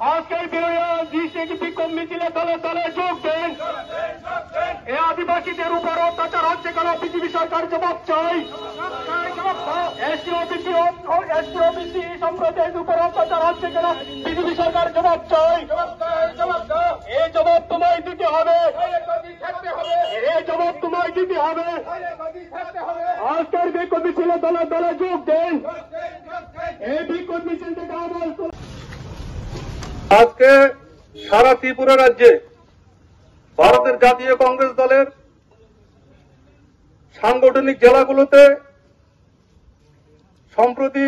আজকের বিক্ষোভ মিছিলে দলে দলে যোগ দেন। এই আদিবাসীদের উপর অত্যাচার হচ্ছে কেন? বিজেপি সরকার জবাব চাই। এসটি-ওবিসি সম্প্রদায়ের উপর অত্যাচার হচ্ছে কেন? বিজেপি সরকার জবাব চাই। এই জবাব তোমায় দিতে হবে, এই জবাব তোমায় দিতে হবে। আজকের বিক্ষোভ মিছিলে দলে দলে যোগ দেন। এই বিক্ষোভ মিছিল থেকে আওয়াজ তুলে আজকে সারা ত্রিপুরা রাজ্যে ভারতের জাতীয় কংগ্রেস দলের সাংগঠনিক জেলাগুলোতে সম্প্রতি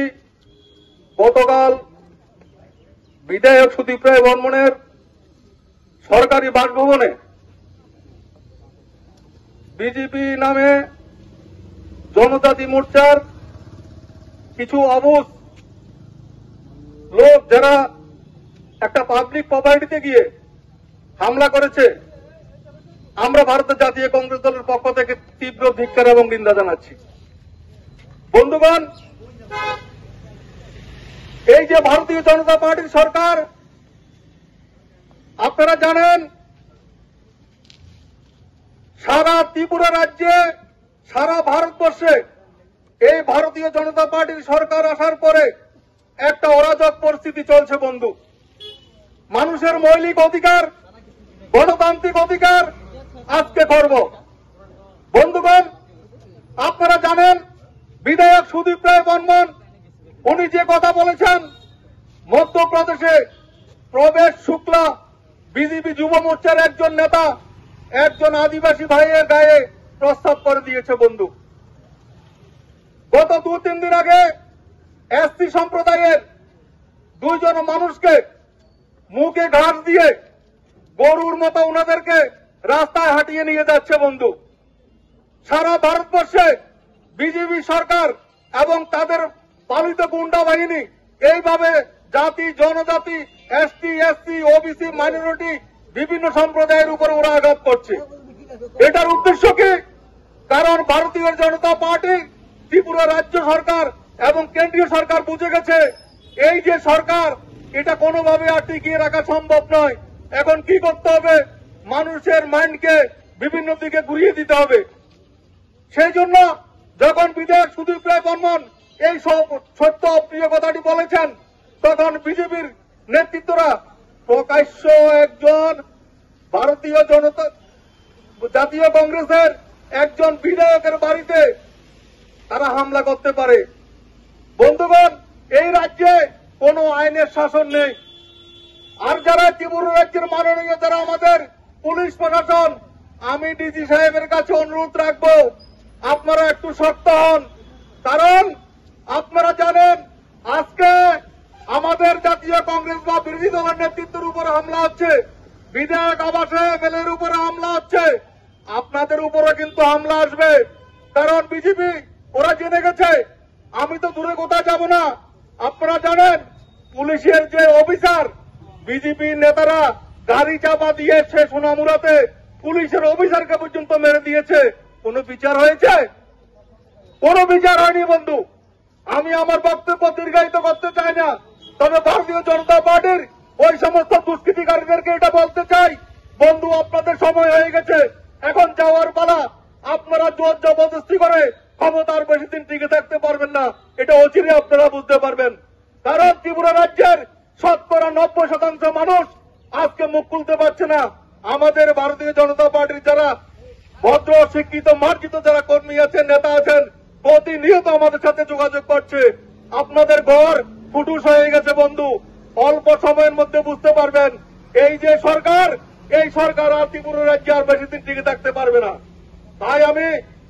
গতকাল বিধায়ক সুদীপ রায় বর্মনের সরকারি বাসভবনে বিজেপি নামে জনজাতি মোর্চার কিছু অবুঝ লোক যারা একটা পাবলিক প্রপার্টিতে গিয়ে হামলা করেছে, আমরা ভারতের জাতীয় কংগ্রেস দলের পক্ষ থেকে তীব্র ধিক্কার এবং নিন্দা জানাচ্ছি। বন্ধুগণ, এই যে ভারতীয় জনতা পার্টির সরকার, আপনারা জানেন সারা ত্রিপুরা রাজ্যে, সারা ভারতবর্ষে এই ভারতীয় জনতা পার্টির সরকার আসার পরে একটা অরাজক পরিস্থিতি চলছে। বন্ধু, মানুষের মৌলিক অধিকার, গণতান্ত্রিক অধিকার আজকে করব। বন্ধুগণ, আপনারা জানেন বিধায়ক সুদীপ রায় বর্মন উনি যে কথা বলেছেন, মধ্যপ্রদেশে প্রবেশ শুক্লা বিজেপি যুব মোর্চার একজন নেতা একজন আদিবাসী ভাইয়ের গায়ে প্রস্তাব করে দিয়েছে। বন্ধু, গত 2-3 দিন আগে এসসি সম্প্রদায়ের 2 জন মানুষকে মুখে ঘাস দিয়ে গরুর মতো ওনাদেরকে রাস্তায় হাঁটিয়ে নিয়ে যাচ্ছে। বন্ধু, সারা ভারতবর্ষে বিজেপি সরকার এবং তাদের পালিত গুন্ডা বাহিনী এইভাবে জাতি, জনজাতি, এসটি, এসসি, ওবিসি, মাইনরিটি বিভিন্ন সম্প্রদায়ের উপর ওরা আঘাত করছে। এটার উদ্দেশ্য কি? কারণ ভারতীয় জনতা পার্টি, ত্রিপুরা রাজ্য সরকার এবং কেন্দ্রীয় সরকার বুঝে গেছে এই যে সরকার, এটা কোনোভাবে আর টিকিয়ে রাখা সম্ভব নয়। এখন কি করতে হবে? মানুষের মাইন্ডকে বিভিন্ন দিকে ঘুরিয়ে দিতে হবে। সেই জন্য যখন বিধায়ক সুদীপ রায় বর্মন এই সত্য অপ্রিয় কথাটি বলেছেন, তখন বিজেপির নেতৃত্বরা প্রকাশ্য একজন ভারতীয় জনতা জাতীয় কংগ্রেসের একজন বিধায়কের বাড়িতে তারা হামলা করতে পারে। বন্ধুগণ, এই রাজ্যে কোনো আইনের শাসন নেই। আর যারা ত্রিপুরা রাজ্যের মাননীয় যারা আমাদের পুলিশ প্রশাসন, আমি ডিজি সাহেবের কাছে অনুরোধ রাখবো আপনারা একটু শক্ত হন। কারণ আপনারা জানেন আজকে আমাদের জাতীয় কংগ্রেস বা বিরোধী দলের নেতৃত্বের উপরে হামলা হচ্ছে, বিধায়ক আবাসে এমএলএর উপরে হামলা হচ্ছে, আপনাদের উপরে কিন্তু হামলা আসবে। কারণ বিজেপি ওরা জেনে গেছে। আমি তো দূরে কোথাও যাব না, আপনারা জানেন পুলিশের যে অফিসার, বিজেপির নেতারা গাড়ি চাপা দিয়েছে সোনামুড়াতে, পুলিশের অফিসারকে পর্যন্ত মেরে দিয়েছে। কোন বিচার হয়েছে? কোন বিচার হয়নি। বন্ধু, আমি আমার বক্তব্য দীর্ঘায়িত করতে চাই না, তবে ভারতীয় জনতা পার্টির ওই সমস্ত দুষ্কৃতিকারীদেরকে এটা বলতে চাই, বন্ধু আপনাদের সময় হয়ে গেছে, এখন যাওয়ার পালা। আপনারা জোর জবরদস্তি করে ক্ষমতার বেশি দিন টিকে থাকতে পারবেন না, এটা অচিরে আপনারা বুঝতে পারবেন। কারণ ত্রিপুরা রাজ্যের 90% মানুষ আজকে মুখ খুলতে পারছে না। আমাদের ভারতীয় জনতা পার্টির যারা ভদ্র, শিক্ষিত, মার্জিত যারা কর্মী আছেন, নেতা আছেন, প্রতিনিয়ত আমাদের সাথে যোগাযোগ করছে। আপনাদের ঘর ফুটুস হয়ে গেছে। বন্ধু, অল্প সময়ের মধ্যে বুঝতে পারবেন এই যে সরকার, এই সরকার আর ত্রিপুরা রাজ্যে আর বেশি দিন টিকে থাকতে পারবে না। তাই আমি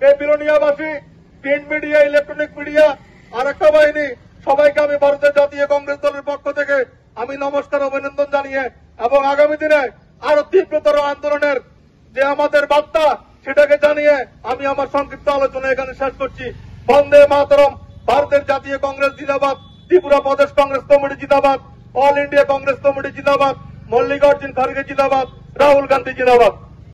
এই বিলোনিয়াবাসী, প্রিন্ট মিডিয়া, ইলেকট্রনিক মিডিয়া আর একটা বাহিনী সবাইকে আমি ভারতের জাতীয় কংগ্রেস দলের পক্ষ থেকে আমি নমস্কার, অভিনন্দন জানিয়ে এবং আগামী দিনে আরো তীব্রতর আন্দোলনের যে আমাদের বার্তা সেটাকে জানিয়ে আমি আমার সংক্ষিপ্ত আলোচনা এখানে শেষ করছি। বন্দে মাতরম। ভারতের জাতীয় কংগ্রেস জিন্দাবাদ, ত্রিপুরা প্রদেশ কংগ্রেস কমিটি জিন্দাবাদ, অল ইন্ডিয়া কংগ্রেস কমিটি জিন্দাবাদ, মল্লিকার্জুন খাড়গে জিন্দাবাদ, রাহুল গান্ধী জিন্দাবাদ।